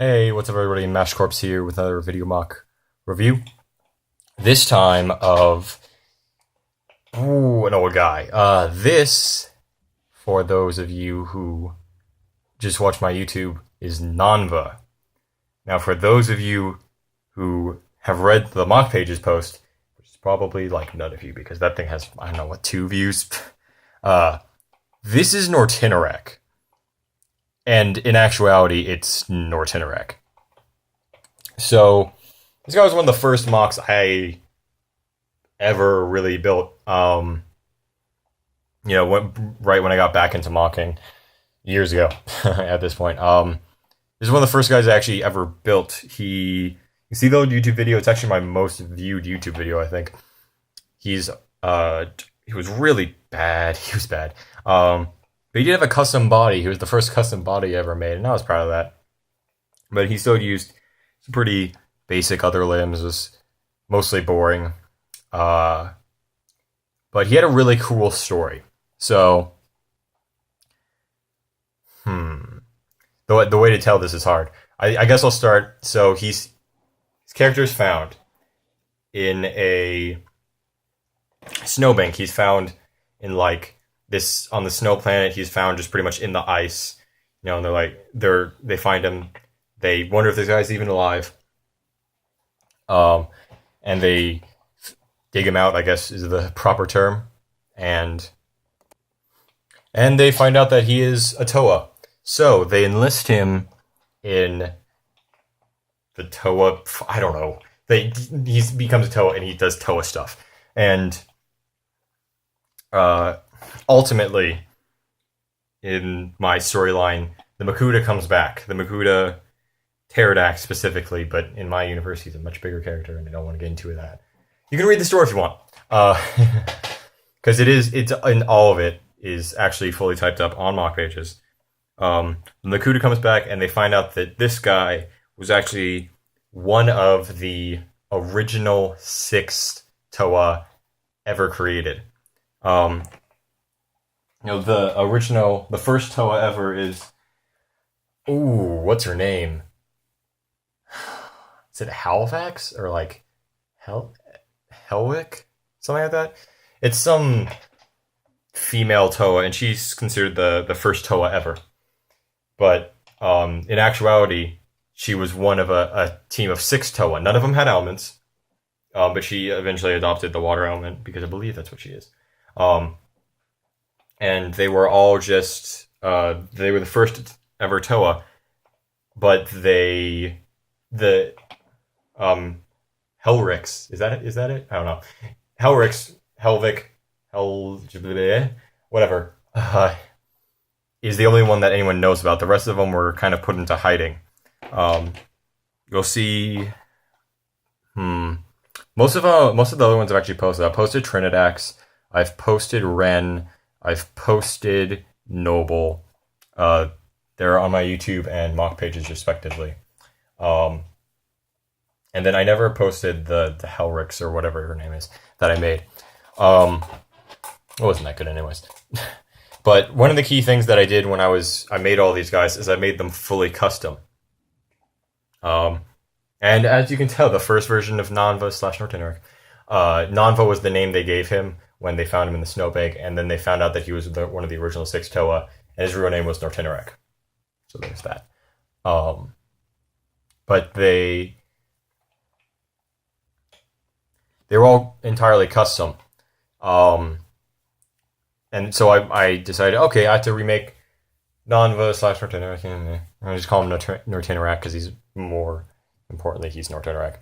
Hey, what's up everybody, Mash Corpse here with another video mock review. This time of an old guy. This, for those of you who just watch my YouTube, is Nanva. Now for those of you who have read the mock pages post, which is probably like none of you because that thing has, I don't know what, 2 views. This is Nortinorak. And in actuality, it's Nortinorak. So, this guy was one of the first mocks I ever really built. Right when I got back into mocking years ago. At this point, this is one of the first guys I actually ever built. You see the old YouTube video? It's actually my most viewed YouTube video, I think. He was really bad. He was bad. But he did have a custom body. He was the first custom body I ever made, and I was proud of that. But he still used some pretty basic other limbs. It was mostly boring. But he had a really cool story. So, the way to tell this is hard. I guess I'll start. So his character is found in a snowbank. He's found in this on the snow planet. He's found just pretty much in the ice, and they find him. They wonder if this guy's even alive. And they dig him out, I guess is the proper term, and they find out that he is a Toa. So they enlist him in the Toa. I don't know. He becomes a Toa and he does Toa stuff, and ultimately, in my storyline, the Makuta comes back. The Makuta Pterodact specifically, but in my universe, he's a much bigger character, and I don't want to get into that. You can read the story if you want, because and all of it is actually fully typed up on mock pages. The Makuta comes back, and they find out that this guy was actually one of the original 6 Toa ever created. The first Toa ever is, what's her name? Is it Halifax or Helwick? Something like that? It's some female Toa, and she's considered the first Toa ever. But in actuality, she was one of a team of 6 Toa. None of them had elements, but she eventually adopted the water element because I believe that's what she is. And they were all they were the first ever Toa, but the Helrix, is that it? I don't know. Helrix, whatever, is the only one that anyone knows about. The rest of them were kind of put into hiding. You'll see, most of the other ones I've actually posted. I've posted Trinidax, I've posted Ren, I've posted Noble. They're on my YouTube and mock pages respectively. And then I never posted the Helrix or whatever her name is that I made. It wasn't that good anyways. But one of the key things that I did when I made all these guys is I made them fully custom. And as you can tell, the first version of Nanva / Nortinorak, Nanva was the name they gave him when they found him in the snowbank, and then they found out that he was one of the original 6 Toa, and his real name was Nortinorak. So there's that. But they were all entirely custom. And so I decided, okay, I have to remake Nanva / Nortinorak. I just call him Nortinorak because he's more importantly, he's Nortinorak.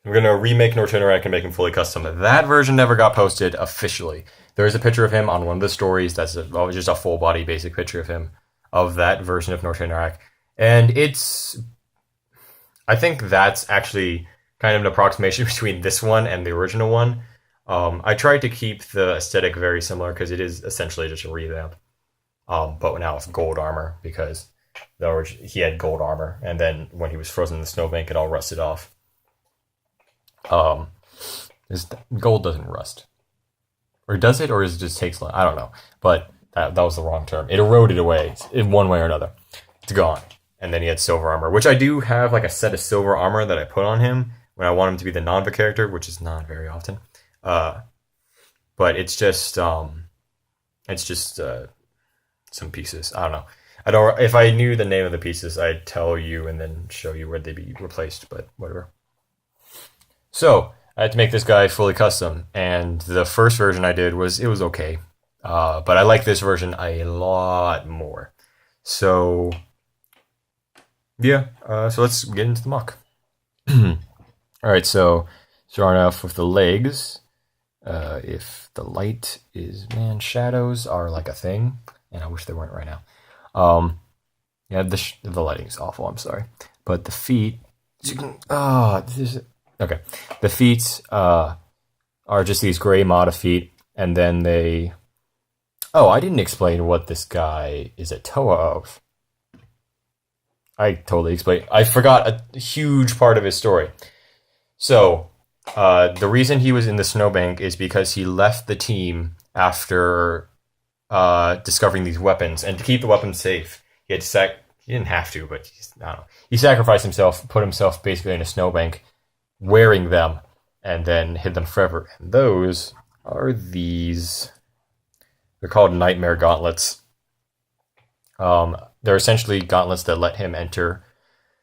I'm going to remake Nortinorak and make him fully custom. That version never got posted officially. There is a picture of him on one of the stories. That's just a full body basic picture of him, of that version of Nortinorak. And I think that's actually kind of an approximation between this one and the original one. I tried to keep the aesthetic very similar because it is essentially just a revamp. But now with gold armor, because he had gold armor, and then when he was frozen in the snowbank, it all rusted off. Gold doesn't rust. Or does it, or it just takes long? I don't know. But that was the wrong term. It eroded away in one way or another. It's gone. and then he had silver armor, which I do have like a set of silver armor that I put on him when I want him to be the Nanva character, which is not very often. But it's just some pieces. I don't know. I don't. If I knew the name of the pieces, I'd tell you and then show you where they'd be replaced. But whatever. So I had to make this guy fully custom, and the first version I did was okay, but I like this version a lot more. So yeah, so let's get into the MOC. All right, so starting off with the legs. If the light is, man, shadows are like a thing, and I wish they weren't right now. Yeah, the lighting's awful. I'm sorry, but the feet. Okay, the feet are just these gray Mata feet, and then they. Oh, I didn't explain what this guy is a Toa of. I totally explained. I forgot a huge part of his story. So, the reason he was in the snowbank is because he left the team after discovering these weapons, and to keep the weapons safe, he had to he didn't have to, but I don't know. He sacrificed himself, put himself basically in a snowbank, wearing them, and then hid them forever. And those are these. They're called Nightmare Gauntlets. They're essentially gauntlets that let him enter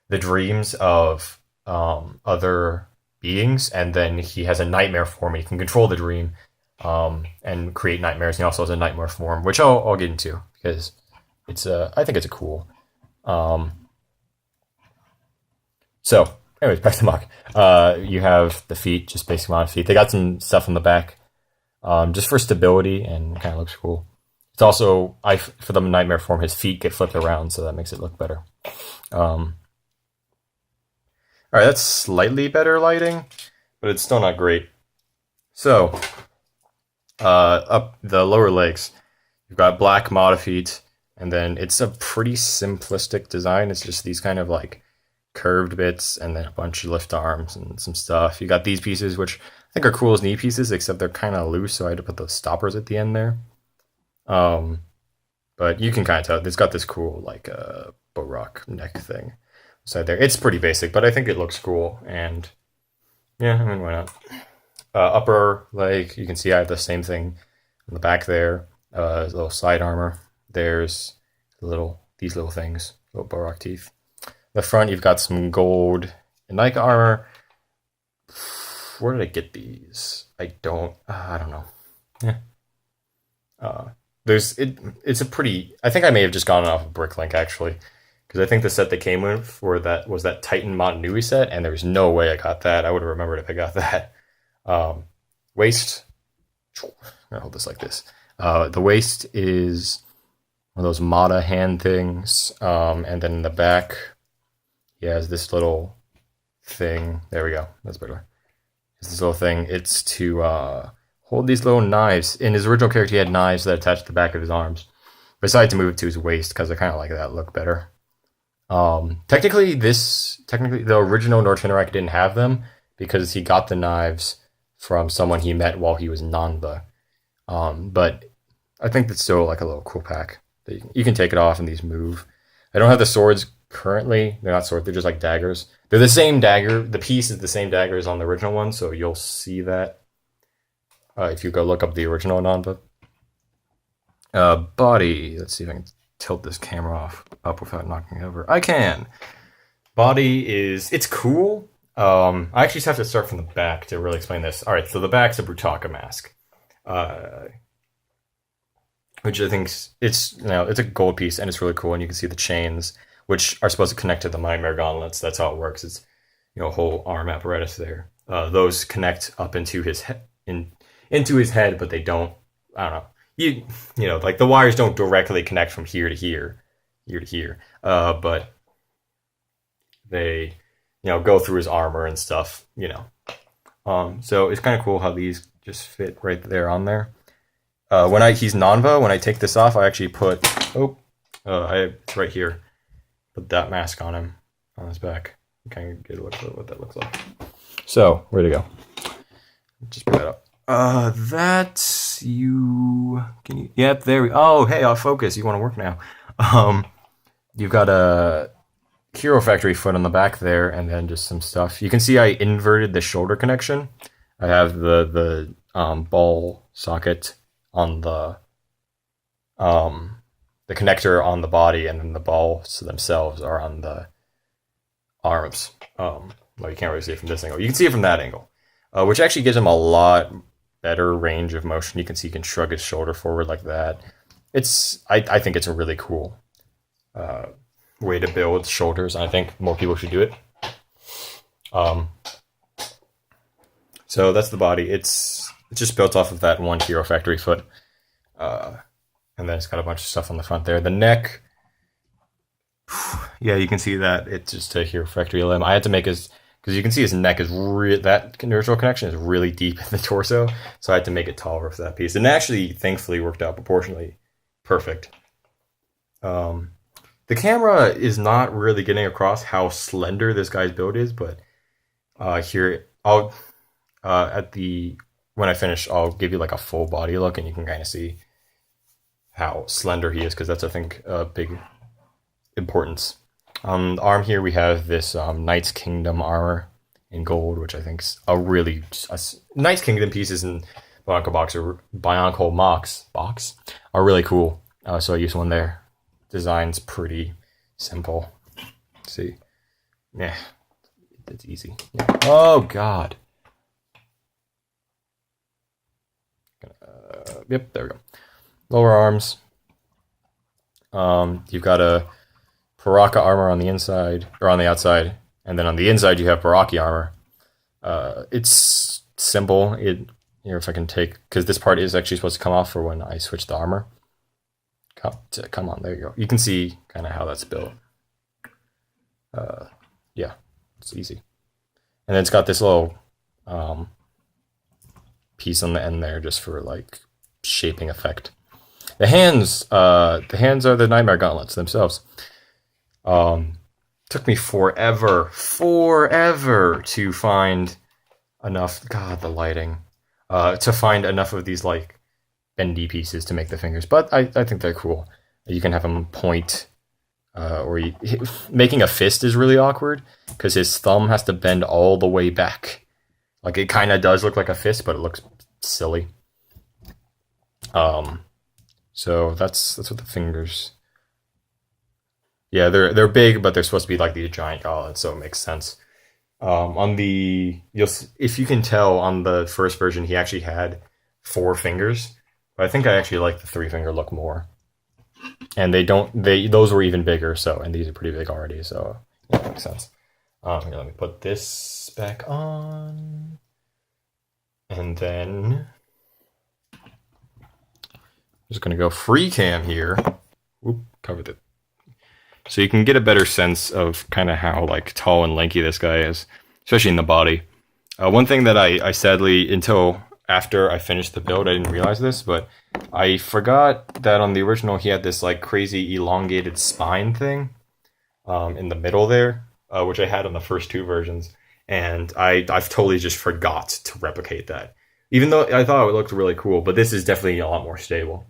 the dreams of other beings, and then he has a nightmare form. He can control the dream and create nightmares. And he also has a nightmare form, which I'll get into because I think it's a cool. So, anyways, back to MOC. You have the feet, just basic amount of feet. They got some stuff on the back, just for stability, and kind of looks cool. It's also, for the nightmare form, his feet get flipped around, so that makes it look better. All right, that's slightly better lighting, but it's still not great. So, up the lower legs, you've got black Mata feet, and then it's a pretty simplistic design. It's just these kind of like curved bits, and then a bunch of lift arms and some stuff. You got these pieces, which I think are cool as knee pieces, except they're kind of loose, so I had to put those stoppers at the end there. But you can kind of tell it's got this cool like Borak neck thing inside there. It's pretty basic, but I think it looks cool, and yeah, I mean, why not? Upper leg, you can see I have the same thing on the back there. Little side armor. There's these little things, little Borak teeth. The front, you've got some gold Nike armor. Where did I get these? I don't know. Yeah. It's a pretty. I think I may have just gone off of Bricklink actually, because I think the set they came with was that Titan Montanui set, and there's no way I got that. I would have remembered if I got that. Waist. I'm gonna hold this like this. The waist is one of those Mata hand things, and then in the back, he has this little thing. There we go. That's better. This little thing. It's to hold these little knives. In his original character, he had knives that attached to the back of his arms. But I decided to move it to his waist because I kind of like that look better. Technically, the original Nortinorak didn't have them because he got the knives from someone he met while he was Nanva. But I think that's still like a little cool pack. You can take it off and these move. I don't have the swords currently. They're not swords, they're just like daggers. They're the same dagger. The piece is the same dagger as on the original one, so you'll see that if you go look up the original Nanva. Body. Let's see if I can tilt this camera up without knocking it over. I can. Body it's cool. I actually just have to start from the back to really explain this. All right, so the back's a Brutaka mask, which I think it's a gold piece and it's really cool, and you can see the chains, which are supposed to connect to the Nightmare Gauntlets. That's how it works. It's a whole arm apparatus there. Those connect up into his head, but they don't. I don't know. Like the wires don't directly connect from here to here, but they go through his armor and stuff. So it's kind of cool how these just fit right there on there. He's Nanva, when I take this off, I actually put it's right here. Put that mask on him, on his back. You kind of get a look at what that looks like. So, where'd it go? Just put that up. That's you. Can you? Yep, there we. Oh, hey, I'll focus. You want to work now? You've got Hero Factory foot on the back there, and then just some stuff. You can see I inverted the shoulder connection. I have the ball socket on the connector on the body, and then the balls themselves are on the arms. Well, you can't really see it from this angle. You can see it from that angle, which actually gives him a lot better range of motion. You can see he can shrug his shoulder forward like that. I think it's a really cool way to build shoulders. I think more people should do it. So that's the body. It's just built off of that one Hero Factory foot. And then it's got a bunch of stuff on the front there. The neck, yeah, you can see that it's just a Hero Factory limb. I had to make his, because you can see his neck is that neutral connection is really deep in the torso, so I had to make it taller for that piece. And actually, thankfully, worked out proportionally perfect. The camera is not really getting across how slender this guy's build is, but here I'll when I finish, I'll give you like a full body look, and you can kind of see how slender he is, because that's, I think, a big importance. On the arm here, we have this Knight's Kingdom armor in gold, which I think is a really... Knight's Kingdom pieces in Bionicle MOCs are really cool, so I use one there. Design's pretty simple. Let's see. Yeah, it's easy. Yeah. Oh, God. Yep, there we go. Lower arms. You've got a Paraka armor on the inside, or on the outside, and then on the inside you have Baraki armor. It's simple. Here, if I can take, because this part is actually supposed to come off for when I switch the armor. Come on, there you go. You can see kind of how that's built. Yeah, it's easy. And then it's got this little piece on the end there, just for like shaping effect. The hands are the Nightmare Gauntlets themselves. Took me forever to find enough. God, the lighting. To find enough of these like bendy pieces to make the fingers, but I think they're cool. You can have them point, making a fist is really awkward because his thumb has to bend all the way back. Like it kind of does look like a fist, but it looks silly. So that's what the fingers. Yeah, they're big, but they're supposed to be like these giant gauntlets, so it makes sense. If you can tell on the first version, he actually had 4 fingers, but I think I actually like the 3-finger look more. And those were even bigger, and these are pretty big already, so yeah, that makes sense. Here, let me put this back on, and then I'm just gonna go free cam here. Whoop, covered it. So you can get a better sense of kind of how like tall and lanky this guy is, especially in the body. One thing that I sadly, until after I finished the build, I didn't realize this, but I forgot that on the original he had this like crazy elongated spine thing in the middle there, which I had on the first 2 versions, and I've totally just forgot to replicate that. Even though I thought it looked really cool, but this is definitely a lot more stable.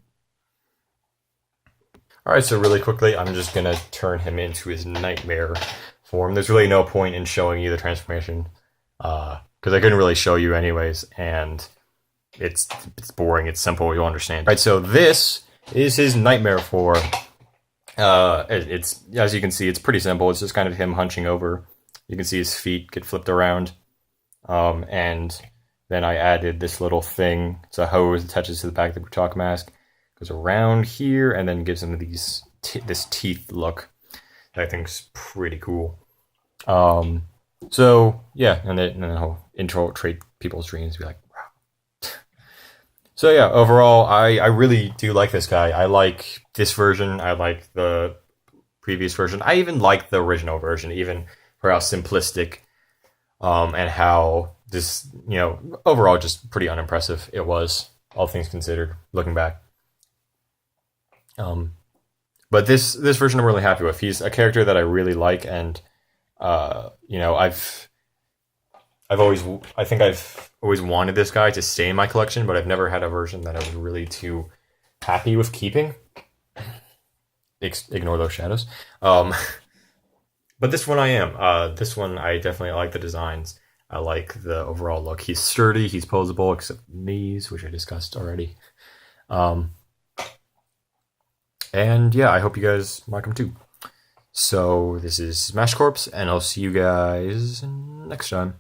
Alright, so really quickly, I'm just going to turn him into his nightmare form. There's really no point in showing you the transformation, because I couldn't really show you anyways, and it's boring, it's simple, you'll understand. Alright, so this is his nightmare form. It's, as you can see, it's pretty simple. It's just kind of him hunching over. You can see his feet get flipped around. And then I added this little thing. It's a hose that attaches to the back of the Butak mask. Goes around here and then gives him this teeth look that I think is pretty cool. So yeah, and then I'll infiltrate people's dreams, be like, wow. So yeah, overall, I really do like this guy. I like this version. I like the previous version. I even like the original version, even for how simplistic and how this, overall just pretty unimpressive it was, all things considered, looking back. But this version I'm really happy with. He's a character that I really like, and I've always wanted this guy to stay in my collection, but I've never had a version that I was really too happy with keeping. Ignore those shadows. But this one I am. This one I definitely like the designs. I like the overall look. He's sturdy, he's posable, except knees, which I discussed already. Um, and yeah, I hope you guys like him too. So this is Smash Corps, and I'll see you guys next time.